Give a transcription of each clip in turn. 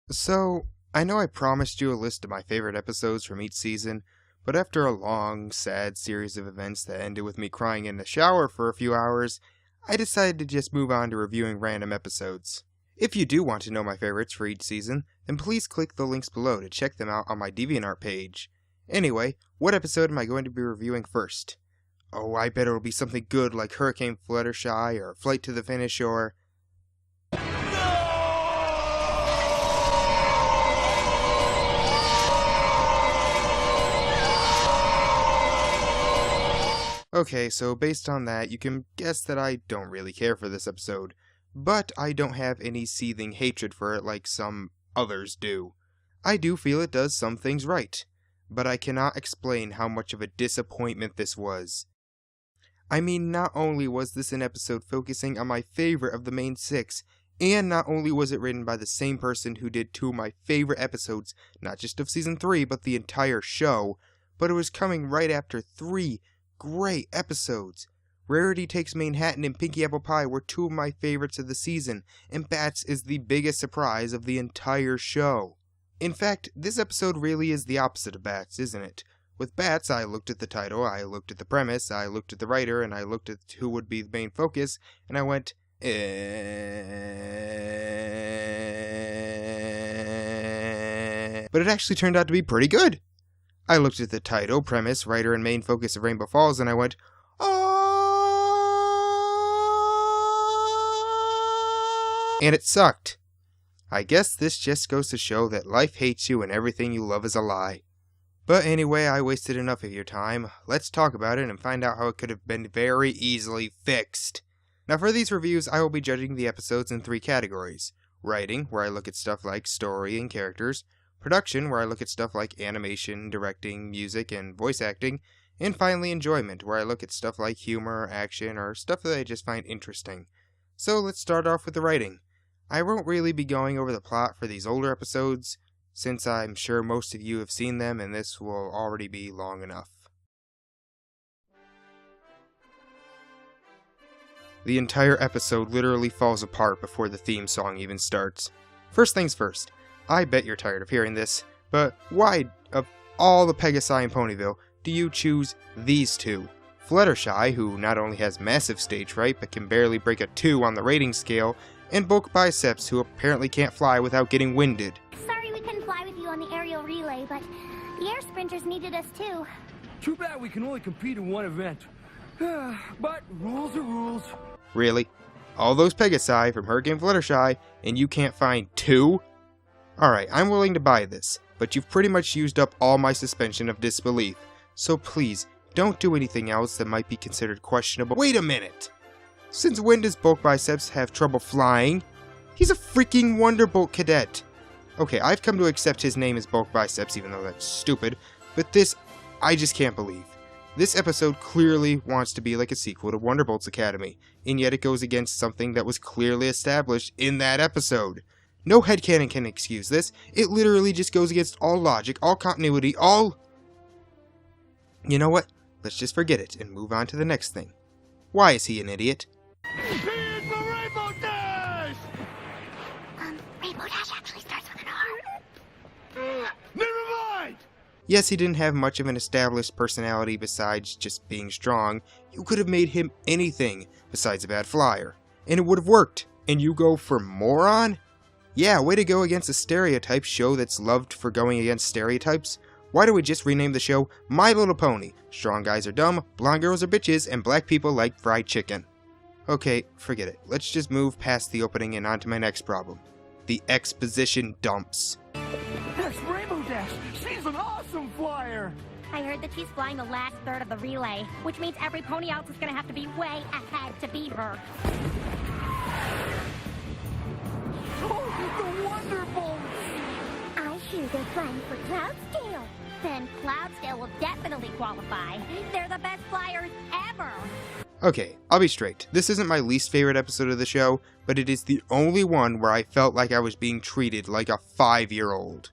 So, I know I promised you a list of my favorite episodes from each season, but after a long, sad series of events that ended with me crying in the shower for a few hours, I decided to just move on to reviewing random episodes. If you do want to know my favorites for each season, then please click the links below to check them out on my DeviantArt page. Anyway, what episode am I going to be reviewing first? Oh, I bet it'll be something good like Hurricane Fluttershy or Flight to the Finish or... Okay, so based on that, you can guess that I don't really care for this episode, but I don't have any seething hatred for it like some others do. I do feel it does some things right, but I cannot explain how much of a disappointment this was. I mean, not only was this an episode focusing on my favorite of the main six, and not only was it written by the same person who did two of my favorite episodes, not just of season 3, but the entire show, but it was coming right after 3 great episodes. Rarity Takes Manhattan and Pinky Apple Pie were two of my favorites of the season, and Bats is the biggest surprise of the entire show. In fact, this episode really is the opposite of Bats, isn't it? With Bats, I looked at the title, I looked at the premise, I looked at the writer, and I looked at who would be the main focus, and I went, But it actually turned out to be pretty good. I looked at the title, premise, writer, and main focus of Rainbow Falls, and I went, oh! And it sucked. I guess this just goes to show that life hates you and everything you love is a lie. But anyway, I wasted enough of your time. Let's talk about it and find out how it could have been very easily fixed. Now for these reviews, I will be judging the episodes in 3 categories. Writing, where I look at stuff like story and characters. Production, where I look at stuff like animation, directing, music, and voice acting. And finally, enjoyment, where I look at stuff like humor, action, or stuff that I just find interesting. So let's start off with the writing. I won't really be going over the plot for these older episodes, since I'm sure most of you have seen them and this will already be long enough. The entire episode literally falls apart before the theme song even starts. First things first, I bet you're tired of hearing this, but why, of all the Pegasi in Ponyville, do you choose these two? Fluttershy, who not only has massive stage fright but can barely break a 2 on the rating scale, and Bulk Biceps, who apparently can't fly without getting winded. Sorry we couldn't fly with you on the aerial relay, but the air sprinters needed us too. Too bad we can only compete in one event. But rules are rules. Really? All those Pegasi from Hurricane Fluttershy, and you can't find 2? Alright, I'm willing to buy this, but you've pretty much used up all my suspension of disbelief, so please, don't do anything else that might be considered questionable. Wait a minute! Since when does Bulk Biceps have trouble flying? He's a freaking Wonderbolt cadet! Okay, I've come to accept his name as Bulk Biceps, even though that's stupid, but this, I just can't believe. This episode clearly wants to be like a sequel to Wonderbolt's Academy, and yet it goes against something that was clearly established in that episode. No headcanon can excuse this. It literally just goes against all logic, all continuity, all... You know what? Let's just forget it and move on to the next thing. Why is he an idiot? Speed for Rainbow Dash! Rainbow Dash actually starts with an R. Never mind! Yes, he didn't have much of an established personality besides just being strong. You could have made him anything besides a bad flyer, and it would have worked. And you go for moron? Yeah, way to go against a stereotype show that's loved for going against stereotypes. Why don't we just rename the show My Little Pony? Strong guys are dumb, blonde girls are bitches, and black people like fried chicken. Okay, forget it. Let's just move past the opening and on to my next problem. The exposition dumps. That's Rainbow Dash! She's an awesome flyer! I heard that she's flying the last third of the relay, which means every pony else is gonna have to be way ahead to beat her. Oh, the Wonderbolt! I hear they're flying for Cloudsdale. Then Cloudsdale will definitely qualify. They're the best flyers ever. Okay, I'll be straight. This isn't my least favorite episode of the show, but it is the only one where I felt like I was being treated like a 5-year-old.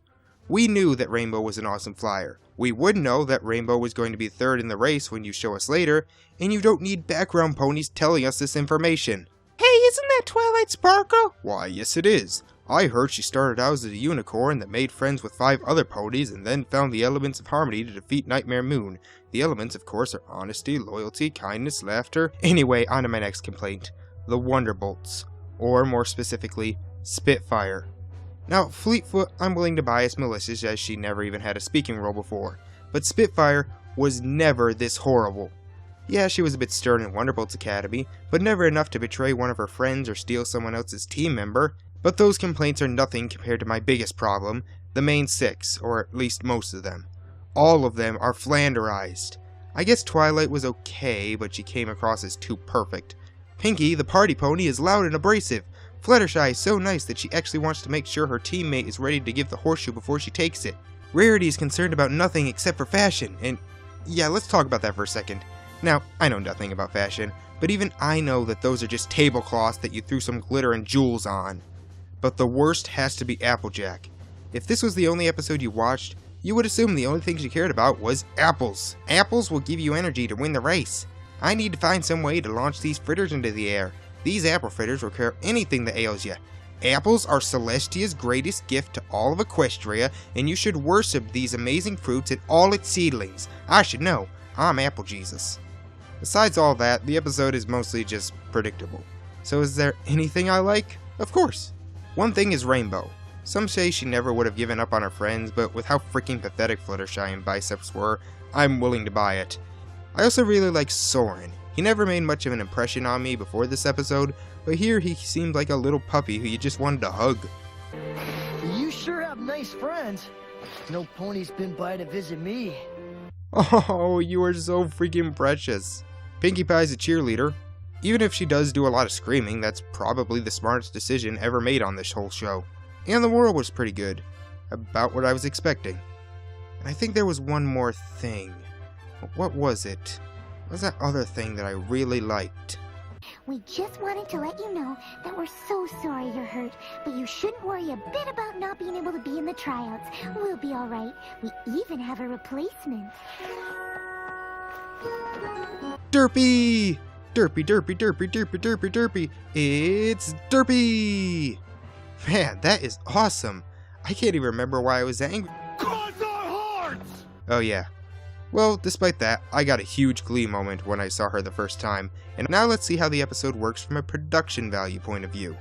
We knew that Rainbow was an awesome flyer. We would know that Rainbow was going to be third in the race when you show us later, and you don't need background ponies telling us this information. Hey, isn't that Twilight Sparkle? Why, yes it is. I heard she started out as a unicorn that made friends with 5 other ponies and then found the elements of harmony to defeat Nightmare Moon. The elements, of course, are honesty, loyalty, kindness, laughter. Anyway, on to my next complaint. The Wonderbolts. Or, more specifically, Spitfire. Now, Fleetfoot I'm willing to buy as malicious as she never even had a speaking role before. But Spitfire was never this horrible. Yeah, she was a bit stern in Wonderbolt's Academy, but never enough to betray one of her friends or steal someone else's team member. But those complaints are nothing compared to my biggest problem, the main 6, or at least most of them. All of them are flanderized. I guess Twilight was okay, but she came across as too perfect. Pinkie, the party pony, is loud and abrasive. Fluttershy is so nice that she actually wants to make sure her teammate is ready to give the horseshoe before she takes it. Rarity is concerned about nothing except for fashion, and yeah, let's talk about that for a second. Now, I know nothing about fashion, but even I know that those are just tablecloths that you threw some glitter and jewels on. But the worst has to be Applejack. If this was the only episode you watched, you would assume the only thing she cared about was apples. Apples will give you energy to win the race. I need to find some way to launch these fritters into the air. These apple fritters will cure anything that ails you. Apples are Celestia's greatest gift to all of Equestria, and you should worship these amazing fruits and all its seedlings. I should know. I'm Apple Jesus. Besides all that, the episode is mostly just predictable. So is there anything I like? Of course. One thing is Rainbow. Some say she never would have given up on her friends, but with how freaking pathetic Fluttershy and Biceps were, I'm willing to buy it. I also really like Soren. He never made much of an impression on me before this episode, but here he seemed like a little puppy who you just wanted to hug. You sure have nice friends. No pony's been by to visit me. Oh, you are so freaking precious. Pinkie Pie's a cheerleader. Even if she does do a lot of screaming, that's probably the smartest decision ever made on this whole show. And the moral was pretty good. About what I was expecting. And I think there was one more thing. What was it? What was that other thing that I really liked? We just wanted to let you know that we're so sorry you're hurt, but you shouldn't worry a bit about not being able to be in the tryouts. We'll be alright. We even have a replacement. Derpy! Derpy, derpy, derpy, derpy, derpy, derpy. It's Derpy! Man, that is awesome. I can't even remember why I was angry. Cross our hearts! Oh yeah. Well, despite that, I got a huge glee moment when I saw her the first time, and now let's see how the episode works from a production value point of view.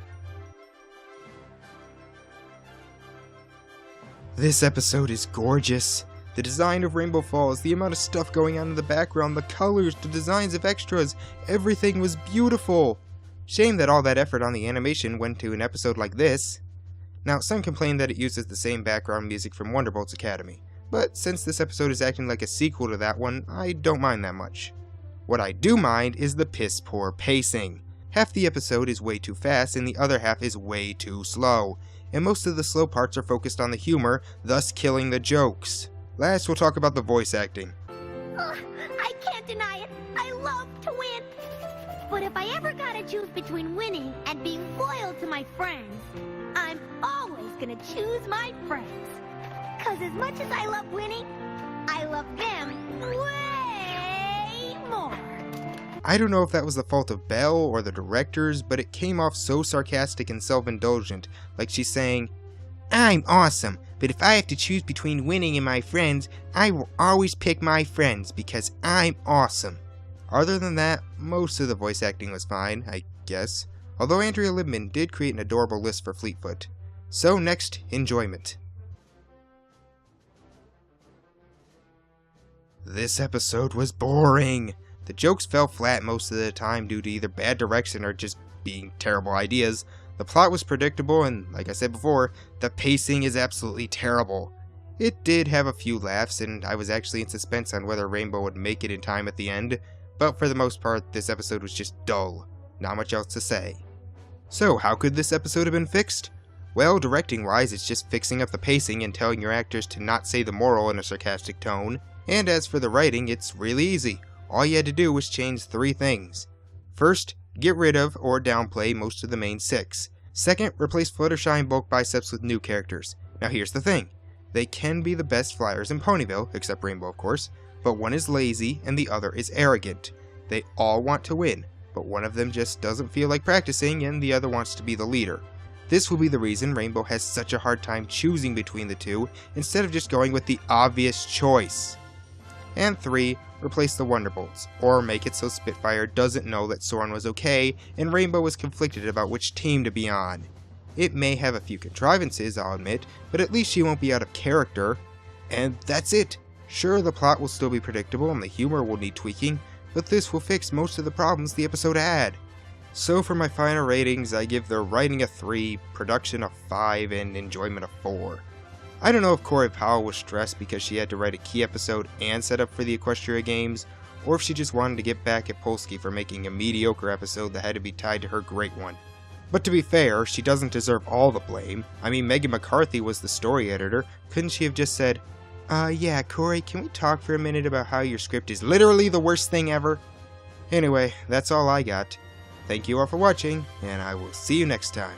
This episode is gorgeous. The design of Rainbow Falls, the amount of stuff going on in the background, the colors, the designs of extras, everything was beautiful. Shame that all that effort on the animation went to an episode like this. Now, some complain that it uses the same background music from Wonderbolt's Academy, but since this episode is acting like a sequel to that one, I don't mind that much. What I do mind is the piss poor pacing. Half the episode is way too fast and the other half is way too slow, and most of the slow parts are focused on the humor, thus killing the jokes. Last, we'll talk about the voice acting. I can't deny it. I love to win. But if I ever gotta choose between winning and being loyal to my friends, I'm always gonna choose my friends. Cause as much as I love winning, I love them way more. I don't know if that was the fault of Belle or the directors, but it came off so sarcastic and self-indulgent, like she's saying, I'm awesome, but if I have to choose between winning and my friends, I will always pick my friends because I'm awesome. Other than that, most of the voice acting was fine, I guess, although Andrea Libman did create an adorable list for Fleetfoot. So next, enjoyment. This episode was boring. The jokes fell flat most of the time due to either bad direction or just being terrible ideas. The plot was predictable and, like I said before, the pacing is absolutely terrible. It did have a few laughs and I was actually in suspense on whether Rainbow would make it in time at the end, but for the most part this episode was just dull. Not much else to say. So how could this episode have been fixed? Well, directing wise it's just fixing up the pacing and telling your actors to not say the moral in a sarcastic tone. And as for the writing, it's really easy. All you had to do was change 3 things. First, get rid of or downplay most of the main 6. Second, replace Fluttershy and Bulk Biceps with new characters. Now here's the thing. They can be the best flyers in Ponyville, except Rainbow of course, but one is lazy and the other is arrogant. They all want to win, but one of them just doesn't feel like practicing and the other wants to be the leader. This will be the reason Rainbow has such a hard time choosing between the two instead of just going with the obvious choice. And 3. Replace the Wonderbolts, or make it so Spitfire doesn't know that Soren was okay and Rainbow is conflicted about which team to be on. It may have a few contrivances, I'll admit, but at least she won't be out of character. And that's it! Sure, the plot will still be predictable and the humor will need tweaking, but this will fix most of the problems the episode had. So for my final ratings, I give the writing a 3, production a 5, and enjoyment a 4. I don't know if Corey Powell was stressed because she had to write a key episode and set up for the Equestria Games, or if she just wanted to get back at Polsky for making a mediocre episode that had to be tied to her great one. But to be fair, she doesn't deserve all the blame. I mean, Megan McCarthy was the story editor. Couldn't she have just said, yeah, Corey, can we talk for a minute about how your script is literally the worst thing ever? Anyway, that's all I got. Thank you all for watching, and I will see you next time.